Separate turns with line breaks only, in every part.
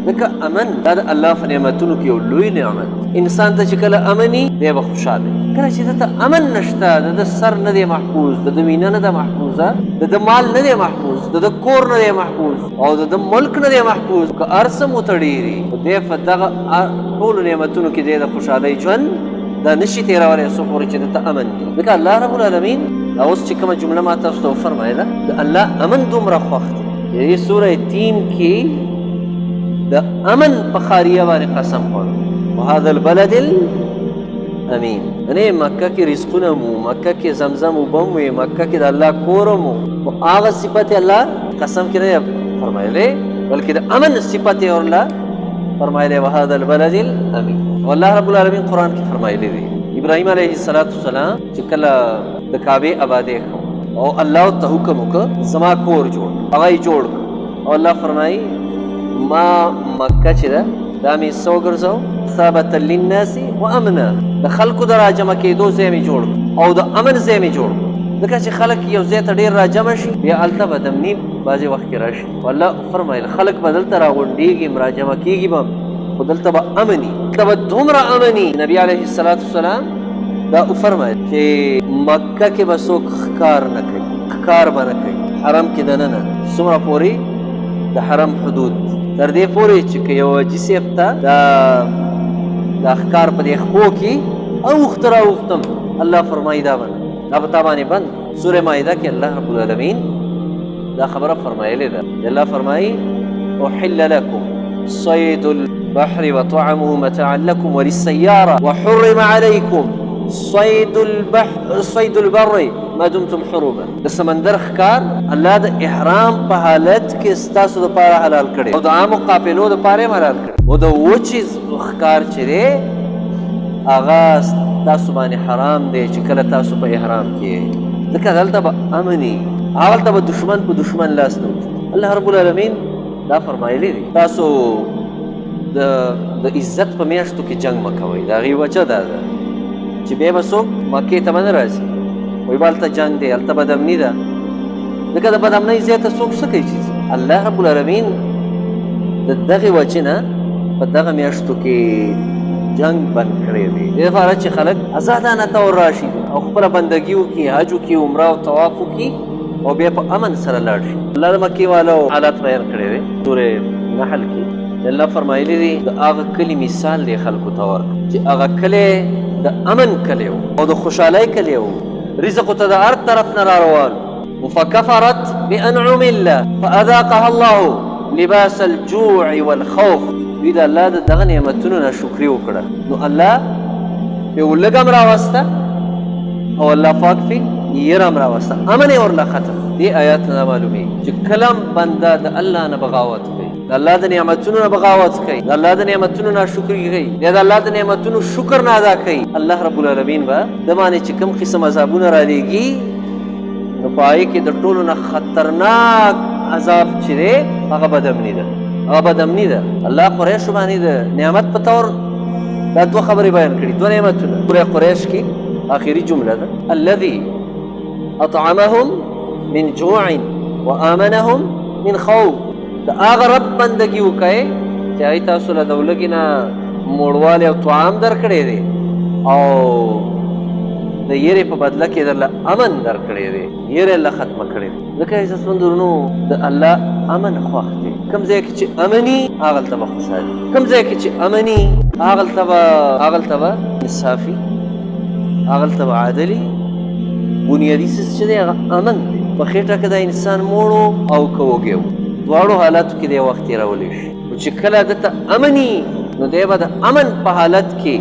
ځکه امن دا د الله په نعمتونو کې یو لوی نعمت. انسان ته چې کله امني دی به خوشحاله. کله چې دته امن نشته، د سر نه دی محفوظ، د وینه نه ده محفوظه، د مال نه دی محفوظ، د کور نه دی محفوظ، او د ملک نه دی محفوظ، که هر څه مو تړېږي دی په دغه ټولو نعمتونو کې دی د خوشحالۍ ژوند دا نشي تېرولی څو پورې چې دته امن وي. ځکه الله رب العالمین دا اوس چې کومه جمله ما تاسو ته وفرمایله د الله امن دومره خوښ دی. یعنې سوره تین کې د امن په خاریه باندې قسم خوړو وهذا البلد الامین. یعنې مکه کې رزقونه مو، مکه کې زمزم اوبه مو، مکه کې د الله کور مو، خو هغه صفت الله قسم کې نه فرمایلی بلکې د امن صفت یې ورله فرمایلی وهذا البلد الامین. والله رب العالمین قرآن کې فرمایلی دی ابراهیم علیه السلام چې کله د کعبې آبادۍ کړو او الله ته حکم وکړ زما کور جوړ، هغه یې جوړ کړ او الله فرمایي ما مکه چې ده دا مې څه وګرځو ثابتا للناس و امنا، د خلکو د راجمع کېدو ځای مې جوړ او د امن ځای مې جوړ. ځکه چې خلک یو ځای ته ډېر راجمع شي بیا هلته به د امني بعضې وخت کې راشي. والله فرمایل خلک به دلته راغونډېږي راجمع کېږي به خو دلته به امني، دلته به دومره امني. نبي علیه السلام دا وفرمایل چې مکه کې به څوک ښکار نه کوي، ښکار به نه کوي حرم کې دننه څومره پورې د حرم حدود تر دې پورې چې که یو حاجي صاحب ته دا ښکار په دې خپو کې اوښته راوښتم الله فرمایي دا به تا باندې بند. سوره مائده کې الله رب العالمین دا خبره فرمایلې ده. الله فرمایي احل لكم صید البحر وطعمه متاعا لكم وللسيارة وحرم عليكم صید البر ما دمتم حرما. د سمندر ښکار الله د احرام په حالت کې ستاسو دپاره حلال کړی او د عامو قافلو دپاره هم حلال کړی او د وچې ښکار چې دی هغه تاسو باندې حرام دی چې کله تاسو په احرام کې ځکه دلته به امني، هغلته به دشمن په دشمن لاس نه وځي. الله رب العالمین دا فرمایلی دی تاسو د عزت په میاشتو کې جنګ مه کوئ. د هغې وجه دا ده چې بیا به څوک مکې ته به نه راځي وایي به هلته جنګ دی، هلته بدامني ده. ځکه د بدامنۍ ځای ته څوک څه کوي چې الله رب العالمین د دغې وجې نه په دغه میاشتو کې جنگ بند کړی دی دې لپاره چې خلک ازادانه طور راشي او خپله بندګي وکړي، حج وکړي، عمره او طواف وکړي او بیا په امن سره لاړ شي. الله د مکې والو حالات بیان کړی دی سورې نحل کې. الله فرمایلی دی د هغه کلي مثال دی خلکو ته ورکړه چې هغه کلی د امن کلی و او د خوشحالۍ کلی و، رزق ته د هر طرف نه راروان. فکفرت بانعم الله فاذاقها الله لباس الجوع والخوف. دوی د الله د دغه نعمتونو نه شکري وکړه نو الله پې لږ هم راوسته او الله پاک پې یره هم راوسته، امن یې ورله ختم. دې آیات نه معلومېږي چې کله بنده د الله نه بغاوت کوي، د الله د نعمتونو نه بغاوت کوي، د الله د نعمتونو نه شکري کوي، یا د الله د نعمتونو شکر نه ادا کوي، الله رب العالمین به د باندې چې کوم قسم عذابونه رالیږي نو په هغې کې د ټولو نه خطرناک عذاب چې دی هغه بدامني ده. هغه بدامني ده. الله قریشو باندې د نعمت په طور دا دوه خبرې بیان کړي، دوه نعمتونه. سوره قریش کې آخري جمله ده الذي اطعمهم من جوع وآمنهم من خوف. د هغه رب بندګي وکړئ چې هغې تاسو له د ولږې نه موړوالی او طعام درکړی دی او د یېرې په بدله کې درله امن درکړی دی، یېرې الله ختمه کړې دی. ځکه عزتمندو ورونو د الله امن خوښ دی. کوم ځای کې چې امني هغلته به خوشحالي، کوم ځای کې چې امني هغلته به انصافي، هغلته به عادلي. بنیادي څیز چې دی هغه امن دی. په خېټه کې د انسان موړو او که وږی و دواړو حالاتو کې دی وخت تېرولی شي. خو چې کله دته امني نو دی به د امن په حالت کې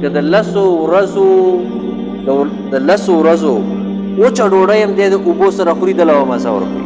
که د لسو ورځو وچه ډوډۍ هم دی د اوبو سره خوري دله به مزه ورکړي.